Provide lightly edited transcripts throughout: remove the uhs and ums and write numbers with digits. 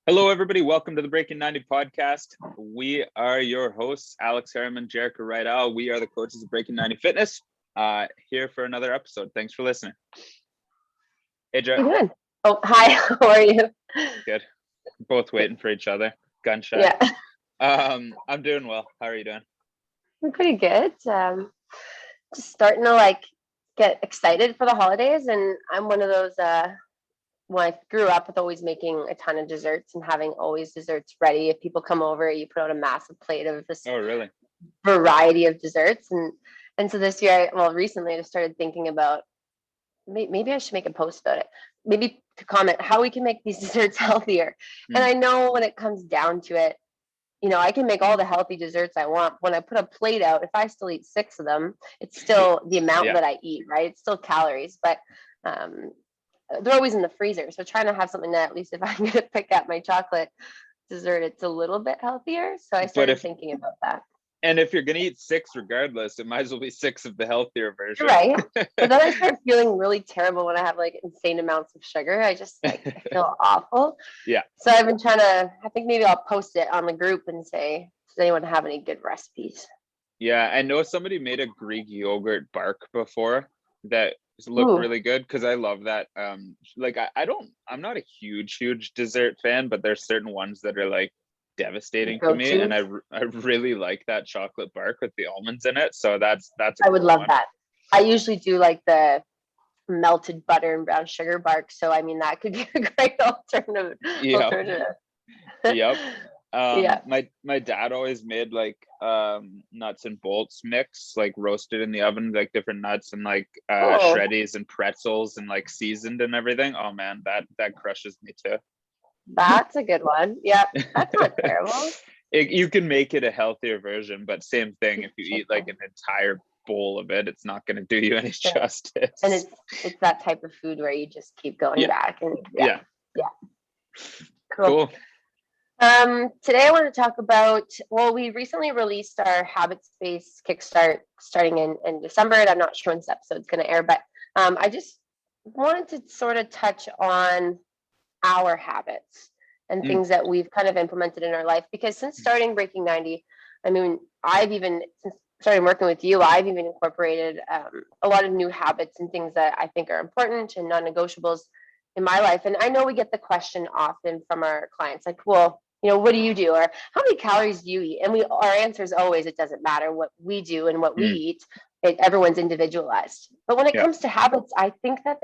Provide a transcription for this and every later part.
Hello, everybody. Welcome to the Breaking 90 podcast. We are your hosts, Alex Harriman, Jerrika and Alex. We are the coaches of Breaking 90 Fitness. Here for another episode. Thanks for listening. Hey, Jerrika. How you doing? Oh, hi. How are you? Good. Both waiting for each other. Gunshot. Yeah, I'm doing well. How are you doing? I'm pretty good. Just starting to get excited for the holidays, and I'm one of those. When I grew up with always making a ton of desserts and having always desserts ready. If people come over, you put out a massive plate of this Oh, really? variety of desserts, and so this year, recently, I just started thinking about maybe I should make a post about it. Maybe to comment how we can make these desserts healthier. And I know when it comes down to it, I can make all the healthy desserts I want. When I put a plate out, if I still eat 6 of them, it's still the amount that I eat, right? It's still calories, but they're always in the freezer. So trying to have something that at least if I'm going to pick up my chocolate dessert, it's a little bit healthier. So I started thinking about that. And if you're going to eat 6 regardless, it might as well be 6 of the healthier version. Right. But then I start feeling really terrible when I have insane amounts of sugar. I just I feel awful. Yeah. So I've been trying to, I think maybe I'll post it on the group and say, does anyone have any good recipes? Yeah. I know somebody made a Greek yogurt bark before that looked really good because I love that. I'm not a huge dessert fan, but there's certain ones that are devastating to me, and I really like that chocolate bark with the almonds in it. So that's I would love that. I usually do the melted butter and brown sugar bark. So I mean that could be a great alternative. Yep. Yeah. My dad always made nuts and bolts mix, roasted in the oven, different nuts and shreddies and pretzels and seasoned and everything. Oh man, that crushes me too. That's a good one. Yep, that's not terrible. You can make it a healthier version, but same thing. If you eat an entire bowl of it, it's not going to do you any justice. And it's that type of food where you just keep going back. And yeah. Cool. Today I want to talk about, we recently released our Habit Space Kickstart starting in December, and I'm not sure when this episode's going to air, but I just wanted to sort of touch on our habits and things that we've kind of implemented in our life, because since starting Breaking 90, I mean, since starting working with you, I've even incorporated a lot of new habits and things that I think are important and non-negotiables in my life. And I know we get the question often from our clients, what do you do? Or how many calories do you eat? And our answer is always, it doesn't matter what we do and what we eat. Everyone's individualized. But when it comes to habits, I think that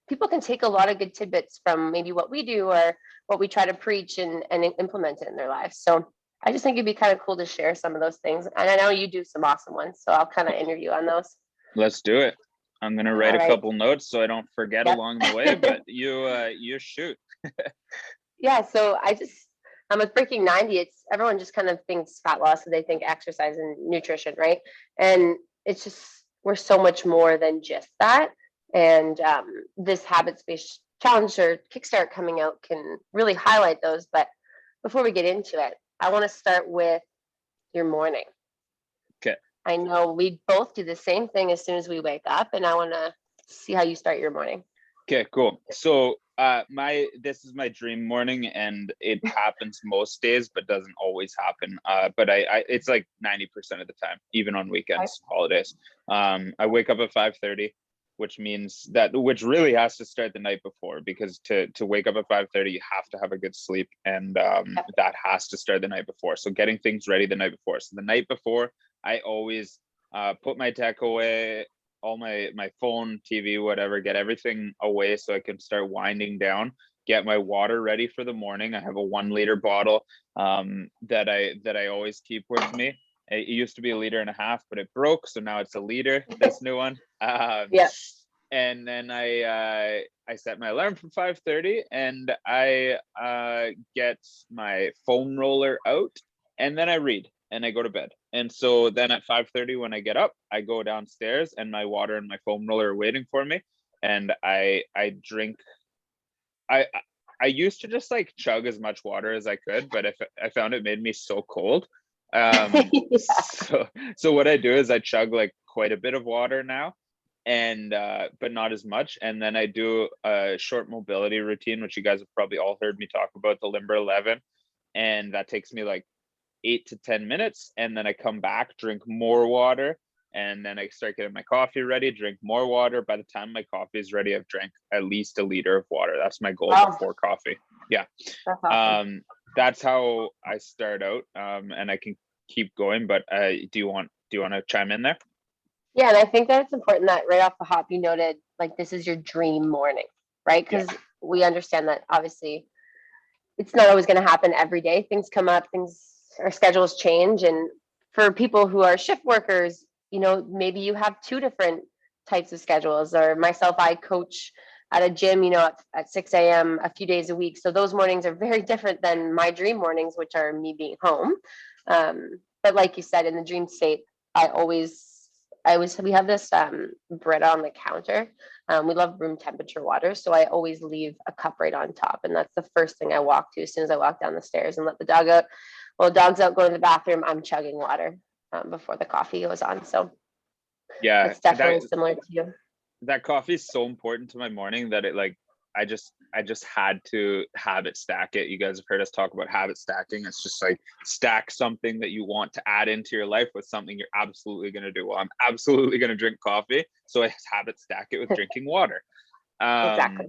people can take a lot of good tidbits from maybe what we do or what we try to preach and implement it in their lives. So I just think it'd be kind of cool to share some of those things. And I know you do some awesome ones, so I'll kind of interview on those. Let's do it. I'm going to write a couple notes so I don't forget along the way, but you shoot. Yeah. So I'm with Breaking 90. Everyone just kind of thinks fat loss, so they think exercise and nutrition, right? And it's just, we're so much more than just that. And this Habit Space Challenge or Kickstart coming out can really highlight those. But before we get into it, I want to start with your morning. Okay. I know we both do the same thing as soon as we wake up, and I want to see how you start your morning. Okay, cool. So this is my dream morning, and it happens most days, but doesn't always happen. But it's 90% of the time, even on weekends, holidays. I wake up at 5:30. Which really has to start the night before, because to wake up at 5:30, you have to have a good sleep, and that has to start the night before. So getting things ready the night before. So the night before, I always put my tech away, all my phone, TV, whatever, get everything away so I can start winding down, get my water ready for the morning. I have a 1-liter bottle that I always keep with me. It used to be 1.5 liters, but it broke, so now it's 1 liter, this new one. And then I set my alarm for 5:30, and I get my foam roller out, and then I read, and I go to bed. And so then at 5:30, when I get up, I go downstairs, and my water and my foam roller are waiting for me, and I drink. I used to just chug as much water as I could, but I found it made me so cold. So what I do is I chug quite a bit of water now, and but not as much. And then I do a short mobility routine, which you guys have probably all heard me talk about, the Limber 11, and that takes me like 8 to 10 minutes. And then I come back, drink more water, and then I start getting my coffee ready, drink more water. By the time my coffee is ready, I've drank at least a liter of water. That's my goal before coffee. Yeah. That's awesome. That's how I start out. And I can keep going, but do you want to chime in there? Yeah, and I think that it's important that right off the hop you noted, like, this is your dream morning, right? Because we understand that obviously it's not always going to happen every day. Things come up, our schedules change. And for people who are shift workers, maybe you have two different types of schedules. Or myself, I coach at a gym, at 6 a.m. a few days a week. So those mornings are very different than my dream mornings, which are me being home. But like you said, in the dream state, we have this Brita on the counter. We love room temperature water, so I always leave a cup right on top, and that's the first thing I walk to as soon as I walk down the stairs and let the dog out. Well, the dog's out going to the bathroom, I'm chugging water before the coffee goes on. So yeah, it's definitely similar to you. That coffee is so important to my morning that it I just had to habit stack it. You guys have heard us talk about habit stacking. It's just like stack something that you want to add into your life with something you're absolutely going to do. Well, I'm absolutely going to drink coffee, so I habit stack it with drinking water. Exactly.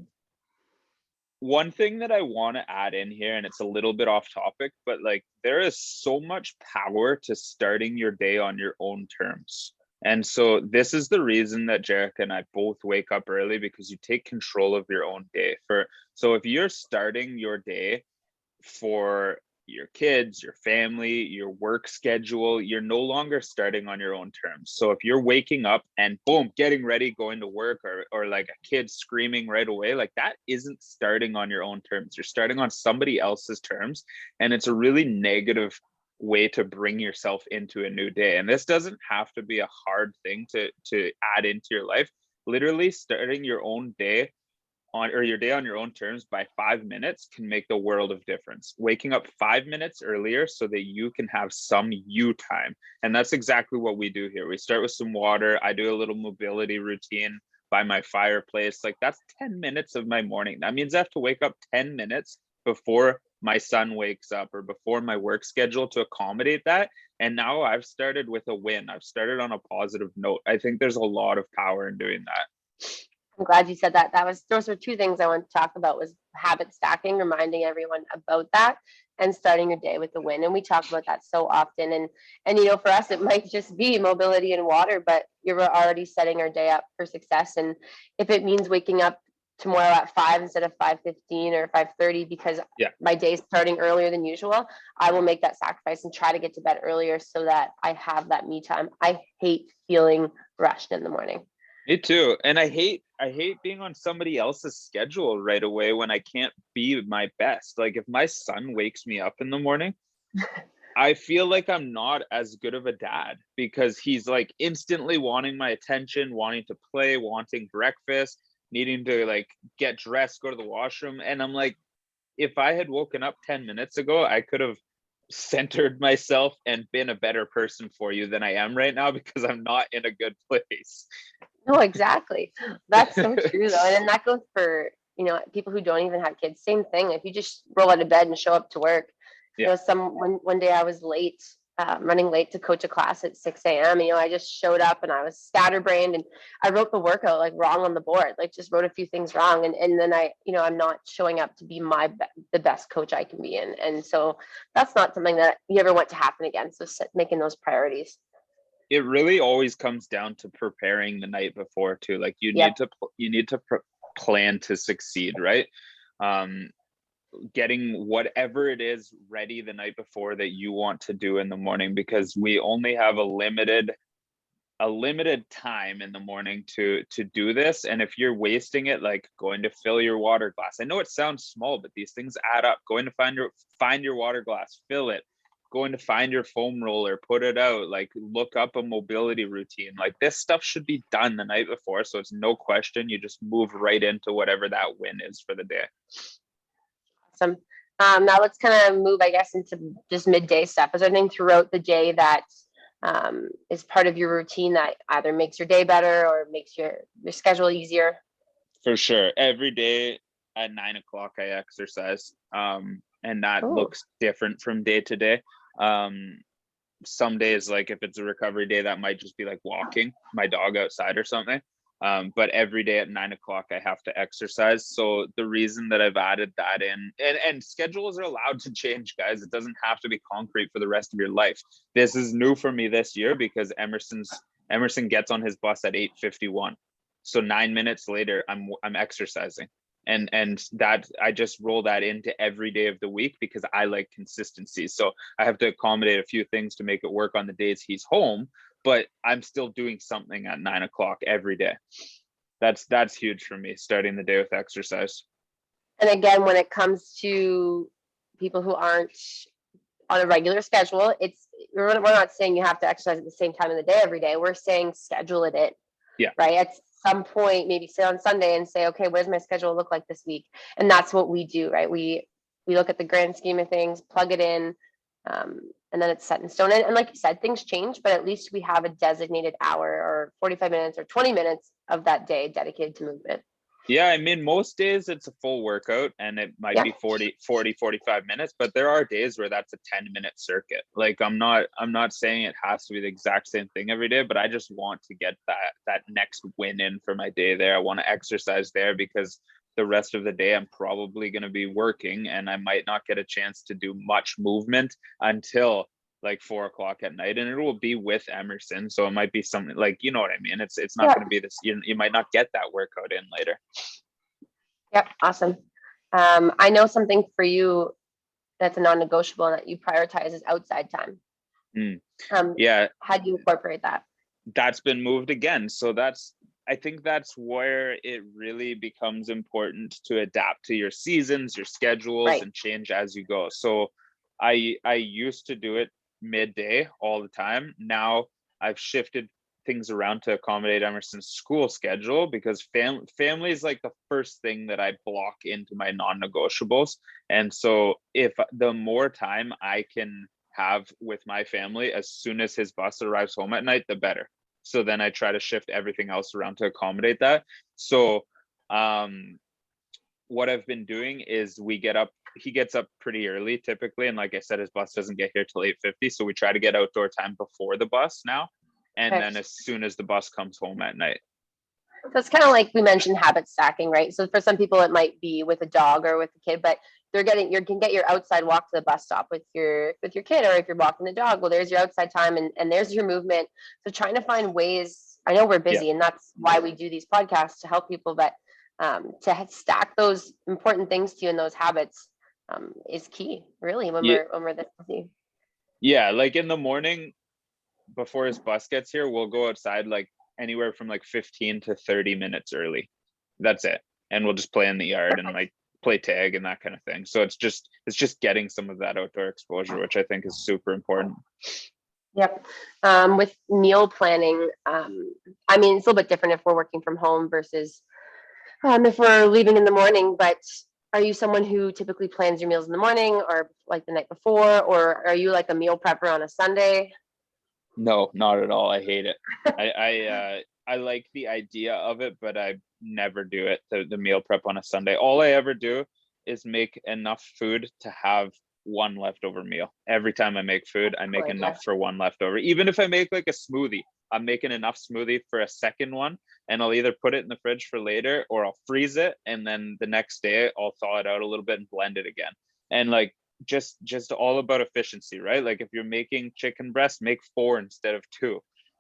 One thing that I want to add in here, and it's a little bit off topic, but like, there is so much power to starting your day on your own terms. And so this is the reason that Jerrika and I both wake up early, because you take control of your own day. So if you're starting your day for your kids, your family, your work schedule, you're no longer starting on your own terms. So if you're waking up and boom, getting ready, going to work, or like a kid screaming right away, like, that isn't starting on your own terms. You're starting on somebody else's terms. And it's a really negative way to bring yourself into a new day. And this doesn't have to be a hard thing to add into your life. Literally starting your own day your day on your own terms by 5 minutes can make the world of difference. Waking up 5 minutes earlier so that you can have some you time. And that's exactly what we do here. We start with some water. I do a little mobility routine by my fireplace. Like, that's 10 minutes of my morning. That means I have to wake up 10 minutes before my son wakes up or before my work schedule to accommodate that. And now I've started with a win. I've started on a positive note. I think there's a lot of power in doing that. I'm glad you said that. Those were two things I wanted to talk about, was habit stacking, reminding everyone about that, and starting your day with a win. And we talk about that so often. And for us, it might just be mobility and water, but you're already setting our day up for success. And if it means waking up tomorrow at 5 instead of 5:15 or 5:30 because my day is starting earlier than usual, I will make that sacrifice and try to get to bed earlier so that I have that me time. I hate feeling rushed in the morning. Me too. And I hate being on somebody else's schedule right away when I can't be my best. Like, if my son wakes me up in the morning, I feel like I'm not as good of a dad, because he's like instantly wanting my attention, wanting to play, wanting breakfast, needing to like get dressed, go to the washroom. And I'm like, if I had woken up 10 minutes ago, I could have centered myself and been a better person for you than I am right now, because I'm not in a good place. No, exactly. That's so true though. And then that goes for, people who don't even have kids. Same thing. If you just roll out of bed and show up to work. One day I was late, running late to coach a class at 6 a.m. I just showed up and I was scatterbrained, and I wrote the workout like wrong on the board, like just wrote a few things wrong. And then I'm not showing up to be the best coach I can be in. And so that's not something that you ever want to happen again. So making those priorities. It really always comes down to preparing the night before too. Like, you need to plan to succeed, right? Getting whatever it is ready the night before that you want to do in the morning, because we only have a limited time in the morning to do this. And if you're wasting it, like going to fill your water glass, I know it sounds small, but these things add up. Going to find your water glass, fill it, going to find your foam roller, put it out, like look up a mobility routine. Like, this stuff should be done the night before, so it's no question. You just move right into whatever that win is for the day. Awesome. Now let's kind of move, I guess, into just midday stuff. Is there anything throughout the day that is part of your routine that either makes your day better or makes your schedule easier? For sure. Every day at 9 o'clock, I exercise. And that Oh, looks different from day to day. Some days, like if it's a recovery day, that might just be like walking my dog outside or something. But every day at 9 o'clock, I have to exercise. So the reason that I've added that in, and schedules are allowed to change, guys. It doesn't have to be concrete for the rest of your life. This is new for me this year because Emerson gets on his bus at 8:51. So 9 minutes later, I'm exercising. And that I just roll that into every day of the week because I like consistency. So I have to accommodate a few things to make it work on the days he's home, but I'm still doing something at 9 o'clock every day. That's huge for me, starting the day with exercise. and again, when it comes to people who aren't on a regular schedule, we're not saying you have to exercise at the same time of the day every day. We're saying schedule it in. Yeah. Right. At some point, maybe sit on Sunday and say, okay, where's my schedule look like this week? And that's what we do, right? We look at the grand scheme of things, plug it in, and then it's set in stone. And like you said, things change, but at least we have a designated hour or 45 minutes or 20 minutes of that day dedicated to movement. Yeah, I mean, most days it's a full workout and it might be 45 minutes, but there are days where that's a 10-minute circuit. Like I'm not saying it has to be the exact same thing every day, but I just want to get that next win in for my day there. I want to exercise there because the rest of the day I'm probably going to be working and I might not get a chance to do much movement until like 4 o'clock at night, and it will be with Emerson. So it might be something like, you know what I mean? It's not going to be this, you might not get that workout in later. Yep. Awesome. I know something for you that's a non-negotiable and that you prioritize is outside time. Yeah. How do you incorporate that? That's been moved again. So I think that's where it really becomes important to adapt to your seasons, your schedules, Right. and change as you go. So I used to do it midday all the time. Now I've shifted things around to accommodate Emerson's school schedule because family is like the first thing that I block into my non-negotiables. And so if the more time I can have with my family as soon as his bus arrives home at night, the better. So then I try to shift everything else around to accommodate that. So what I've been doing is he gets up pretty early typically. And like I said, his bus doesn't get here till 8:50. So we try to get outdoor time before the bus now. And then as soon as the bus comes home at night. So it's kind of like we mentioned habit stacking, right? So for some people it might be with a dog or with a kid, but you can get your outside walk to the bus stop with your kid, or if you're walking the dog, well, there's your outside time and there's your movement. So trying to find ways, I know we're busy and that's why we do these podcasts to help people, but to stack those important things to you and those habits is key, really, when we're this busy. Yeah, like in the morning before his bus gets here, we'll go outside like anywhere from like 15 to 30 minutes early. That's it. And we'll just play in the yard and like play tag and that kind of thing. So it's just getting some of that outdoor exposure, which I think is super important. Yep. With meal planning, I mean, it's a little bit different if we're working from home versus if we're leaving in the morning, but are you someone who typically plans your meals in the morning or like the night before, or are you like a meal prepper on a Sunday? No, not at all. I hate it. I like the idea of it, but I never do it. The meal prep on a Sunday. All I ever do is make enough food to have one leftover meal. Every time I make food, I make enough for one leftover. Even if I make like a smoothie, I'm making enough smoothie for a second one, and I'll either put it in the fridge for later or I'll freeze it, and then the next day I'll thaw it out a little bit and blend it again. And like just all about efficiency, right? Like if you're making chicken breast, make 4 instead of 2.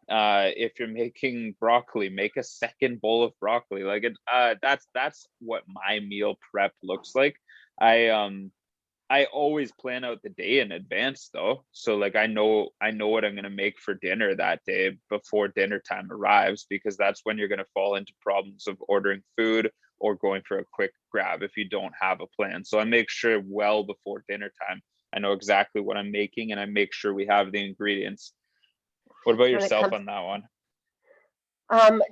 If you're making broccoli, make a second bowl of broccoli. Like that's what my meal prep looks like. I always plan out the day in advance though. So like I know what I'm going to make for dinner that day before dinner time arrives, because that's when you're going to fall into problems of ordering food or going for a quick grab if you don't have a plan. So I make sure well before dinner time, I know exactly what I'm making and I make sure we have the ingredients. What about yourself on that one?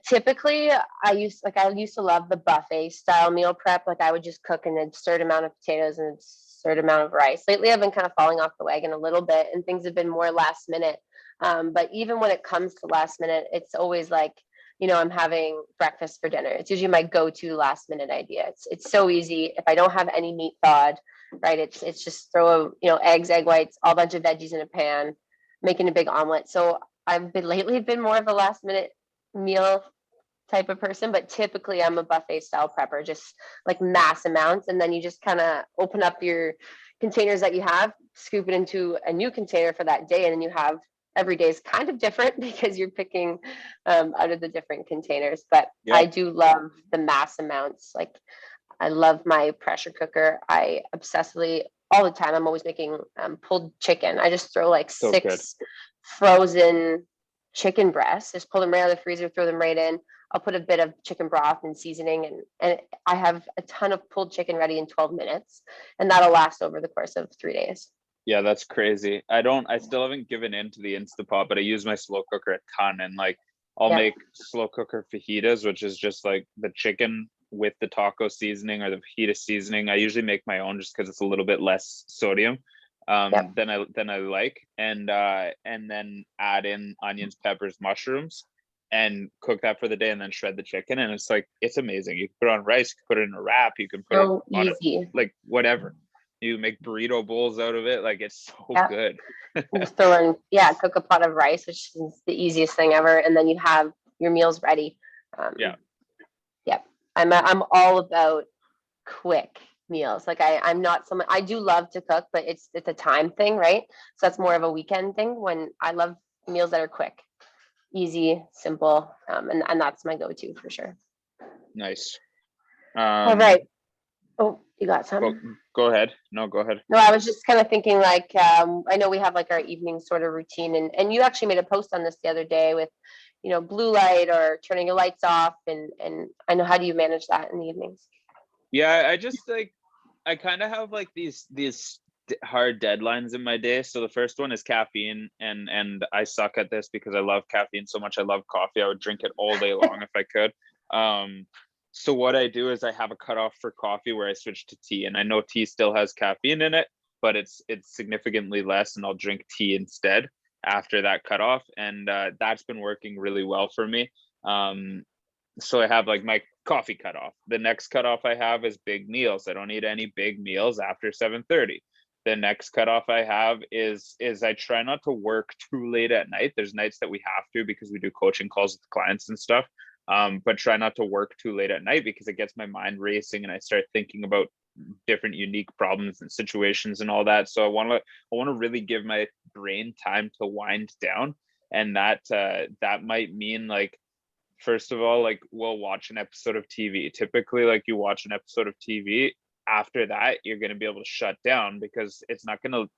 Typically I used to love the buffet style meal prep. Like I would just cook an absurd amount of potatoes and absurd amount of rice. Lately I've been kind of falling off the wagon a little bit and things have been more last minute. But even when it comes to last minute, it's always like, I'm having breakfast for dinner. It's usually my go-to last minute idea. It's so easy. If I don't have any meat thawed, right, it's just throw eggs, egg whites, all bunch of veggies in a pan, making a big omelet. So I've been more of a last minute meal type of person, but typically I'm a buffet style prepper, just like mass amounts. And then you just kind of open up your containers that you have, scoop it into a new container for that day, and then you have every day is kind of different because you're picking out of the different containers. But I do love the mass amounts. Like I love my pressure cooker. I obsessively all the time. I'm always making pulled chicken. I just throw like So 6 frozen chicken breasts, just pull them right out of the freezer, throw them right in. I'll put a bit of chicken broth and seasoning, and I have a ton of pulled chicken ready in 12 minutes, and that'll last over the course of 3 days. Yeah, that's crazy. I still haven't given in to the Instapot, but I use my slow cooker a ton, and like I'll make slow cooker fajitas, which is just like the chicken with the taco seasoning or the fajita seasoning. I usually make my own just because it's a little bit less sodium than I like, and then add in onions, peppers, mushrooms, and cook that for the day, and then shred the chicken, and it's amazing. You can put it on rice, you can put it in a wrap, you can put it on it, like whatever. You make burrito bowls out of it. Like it's so good. Just throw in, cook a pot of rice, which is the easiest thing ever, and then you have your meals ready. I'm all about quick meals. Like I'm not someone, I do love to cook, but it's a time thing, right? So that's more of a weekend thing. When I love meals that are quick, easy, simple, and that's my go-to for sure. Nice. All right. Oh, you got some? Go ahead. No, go ahead. No, I was just kind of thinking like, I know we have like our evening sort of routine, and you actually made a post on this the other day with, blue light or turning your lights off, and I know, how do you manage that in the evenings? Yeah, I just I kind of have like these hard deadlines in my day. So the first one is caffeine, and I suck at this because I love caffeine so much. I love coffee. I would drink it all day long if I could. So what I do is I have a cutoff for coffee where I switch to tea, and I know tea still has caffeine in it, but it's significantly less, and I'll drink tea instead after that cutoff, and that's been working really well for me. So I have like my coffee cutoff. The next cutoff I have is big meals. I don't eat any big meals after 7:30. The next cutoff I have is I try not to work too late at night. There's nights that we have to because we do coaching calls with clients and stuff. But try not to work too late at night because it gets my mind racing and I start thinking about different unique problems and situations and all that. So I want to really give my brain time to wind down, and that might mean like, first of all, like we'll watch an episode of TV. Typically, like you watch an episode of TV. After that, you're going to be able to shut down because it's not going to.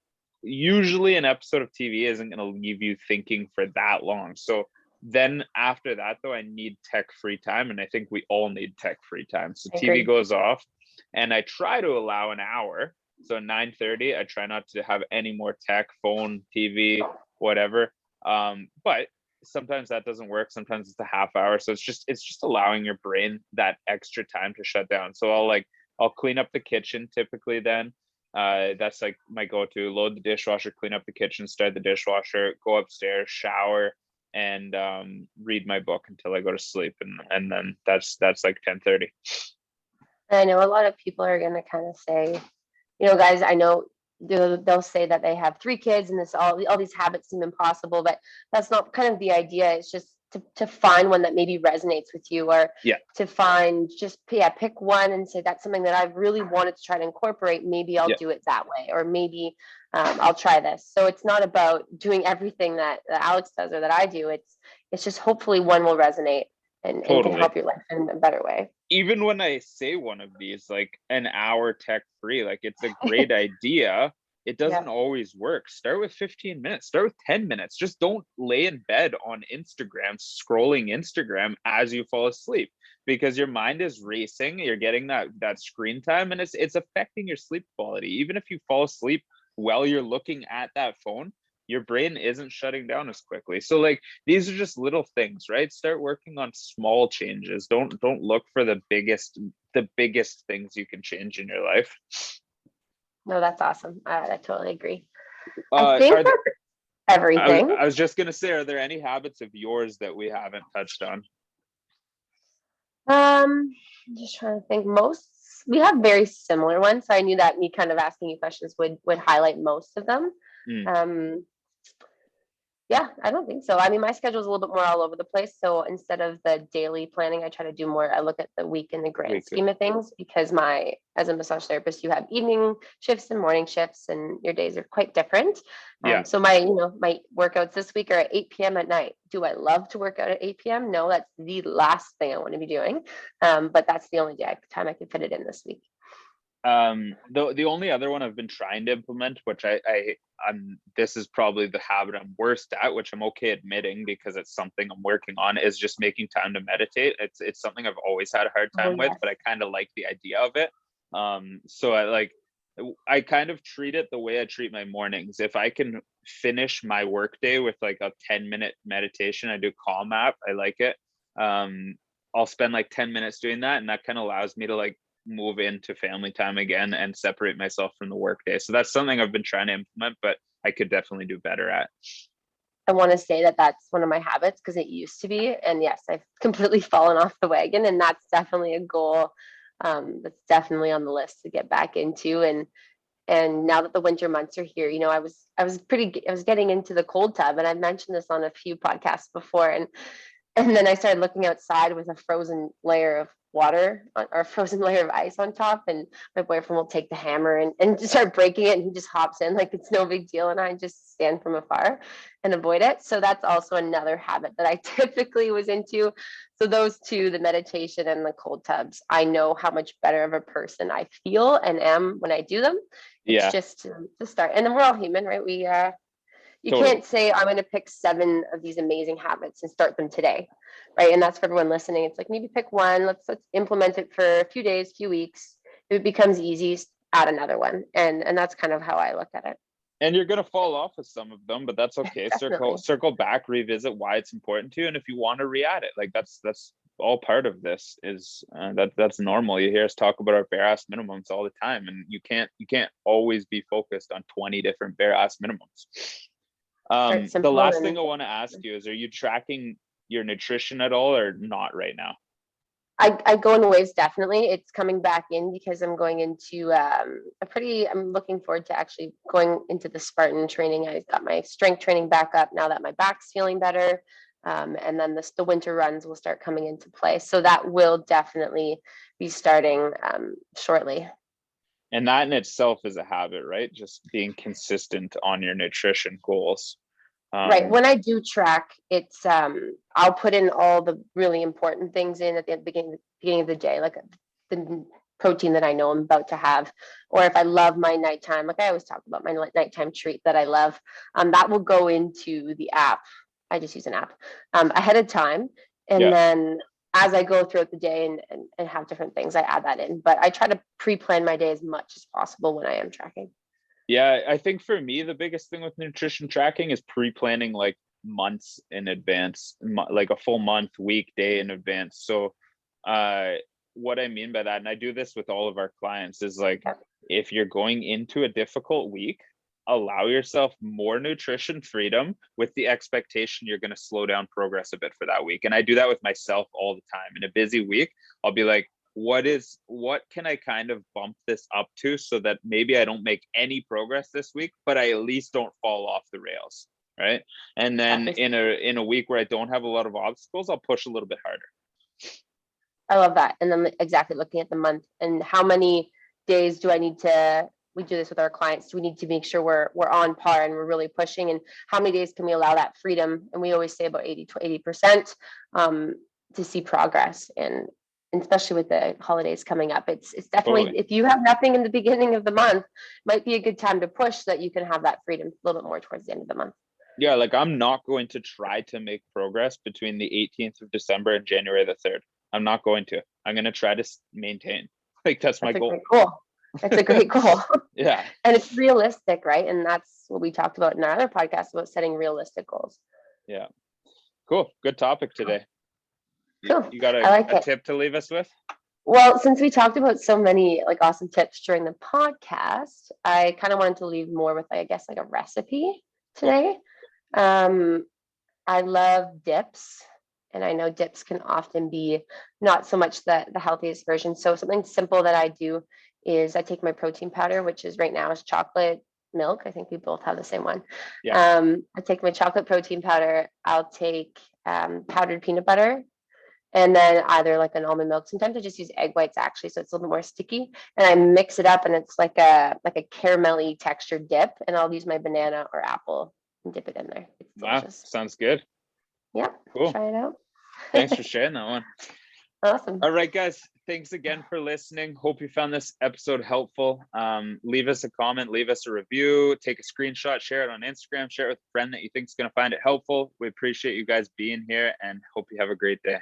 Usually, an episode of TV isn't going to leave you thinking for that long. So then after that, though, I need tech-free time, and I think we all need tech-free time. So TV goes off, and I try to allow an hour. So 9:30, I try not to have any more tech, phone, TV, whatever. But sometimes that doesn't work. Sometimes it's a half hour. So it's just allowing your brain that extra time to shut down. So I'll clean up the kitchen typically then. That's like my go-to. Load the dishwasher, clean up the kitchen, start the dishwasher, go upstairs, shower, and read my book until I go to sleep, and then that's like 10:30. I know a lot of people are going to kind of say, guys, I know they'll say that they have 3 kids and this all these habits seem impossible, but that's not kind of the idea. It's just to find one that maybe resonates with you, or to find pick one and say that's something that I've really wanted to try to incorporate. Maybe I'll do it that way, or maybe I'll try this. So it's not about doing everything that Alex does or that I do. It's just hopefully one will resonate and can help your life in a better way. Even when I say one of these, like an hour tech free, like it's a great idea. It doesn't always work. Start with 15 minutes, start with 10 minutes. Just don't lay in bed on Instagram, scrolling Instagram as you fall asleep, because your mind is racing. You're getting that screen time, and it's affecting your sleep quality. Even if you fall asleep while you're looking at that phone, your brain isn't shutting down as quickly. So like, these are just little things, right? Start working on small changes. Don't look for the biggest things you can change in your life. No, that's awesome. I totally agree. everything. I was just gonna say, are there any habits of yours that we haven't touched on? I'm just trying to think. Most we have very similar ones, so I knew that me kind of asking you questions would highlight most of them. Mm, Um, Yeah, I don't think so. I mean, my schedule is a little bit more all over the place. So instead of the daily planning, I try to do more, I look at the week in the grand weekly. scheme of things because as a massage therapist, you have evening shifts and morning shifts and your days are quite different. Yeah. So my workouts this week are at 8 p.m. at night. Do I love to work out at 8 p.m.? No, that's the last thing I want to be doing. But that's the only time I can fit it in this week. The only other one I've been trying to implement, which I'm this is probably the habit I'm worst at, which I'm okay admitting because it's something I'm working on, is just making time to meditate. It's something I've always had a hard Oh, time with, yes. but I kind of like the idea of it. So I kind of treat it the way I treat my mornings. If I can finish my workday with like a 10-minute meditation, I do Calm app. I like it. I'll spend like 10 minutes doing that, and that kind of allows me to like move into family time again and separate myself from the workday. So that's something I've been trying to implement, but I could definitely do better at. I want to say that that's one of my habits because it used to be. And yes, I've completely fallen off the wagon. And that's definitely a goal that's definitely on the list to get back into. And now that the winter months are here, I was getting into the cold tub, and I've mentioned this on a few podcasts before. And then I started looking outside with a frozen layer of water or a frozen layer of ice on top. And my boyfriend will take the hammer and just start breaking it. And he just hops in like it's no big deal. And I just stand from afar and avoid it. So that's also another habit that I typically was into. So those two, the meditation and the cold tubs, I know how much better of a person I feel and am when I do them. It's Yeah, just to start. And then we're all human, right? You totally. can't say I'm going to pick 7 of these amazing habits and start them today, right? And that's for everyone listening. It's like maybe pick one. Let's implement it for a few days, few weeks. If it becomes easy, add another one, and that's kind of how I look at it. And you're gonna fall off with some of them, but that's okay. Definitely. Circle back, revisit why it's important to you, and if you want to re-add it, like that's all part of this. Is that's normal. You hear us talk about our bare ass minimums all the time, and you can't always be focused on 20 different bare ass minimums. Start The simple last thing and I want to ask you is, are you tracking your nutrition at all or not right now? I go in waves, definitely. It's coming back in because I'm going into I'm looking forward to actually going into the Spartan training. I got my strength training back up now that my back's feeling better. And then the winter runs will start coming into play. So that will definitely be starting shortly. And that in itself is a habit, right? Just being consistent on your nutrition goals. Right. When I do track, it's I'll put in all the really important things in at the beginning of the day, like the protein that I know I'm about to have, or if I love my nighttime, like I always talk about my nighttime treat that I love, that will go into the app. I just use an app ahead of time, and Yeah. then as I go throughout the day and have different things, I add that in. But I try to pre-plan my day as much as possible when I am tracking. Yeah, I think for me, the biggest thing with nutrition tracking is pre-planning like months in advance, like a full month, week, day in advance. So, what I mean by that, and I do this with all of our clients, is like if you're going into a difficult week, allow yourself more nutrition freedom with the expectation you're going to slow down progress a bit for that week. And I do that with myself all the time. In a busy week, I'll be like, what can I kind of bump this up to so that maybe I don't make any progress this week, but I at least don't fall off the rails, right? And then in a week where I don't have a lot of obstacles, I'll push a little bit harder. I love that. And then exactly looking at the month and how many days do I need to, we do this with our clients. Do we need to make sure we're on par and we're really pushing, and how many days can we allow that freedom? And we always say about 80% to see progress. And especially with the holidays coming up, it's definitely, Totally. if you have nothing in the beginning of the month, might be a good time to push so that you can have that freedom a little bit more towards the end of the month. Yeah, like I'm not going to try to make progress between the 18th of December and January the 3rd. I'm not going to. I'm going to try to maintain. Like that's my goal. That's a great goal. Yeah. And it's realistic, right? And that's what we talked about in our other podcast about setting realistic goals. Yeah. Cool. Good topic today. Cool. You got a tip to leave us with? Well, since we talked about so many like awesome tips during the podcast, I kind of wanted to leave more with, I guess, like a recipe today. I love dips, and I know dips can often be not so much the healthiest version. So something simple that I do is I take my protein powder, which is right now is chocolate milk. I think we both have the same one. Yeah. I take my chocolate protein powder. I'll take powdered peanut butter, and then either like an almond milk. Sometimes I just use egg whites actually, so it's a little bit more sticky. And I mix it up, and it's like a caramelly textured dip. And I'll use my banana or apple and dip it in there. It's Wow, delicious. sounds good. Yep, Cool. try it out. Thanks for sharing that one. Awesome. All right, guys. Thanks again for listening. Hope you found this episode helpful. Leave us a comment, leave us a review, take a screenshot, share it on Instagram, share it with a friend that you think is going to find it helpful. We appreciate you guys being here and hope you have a great day.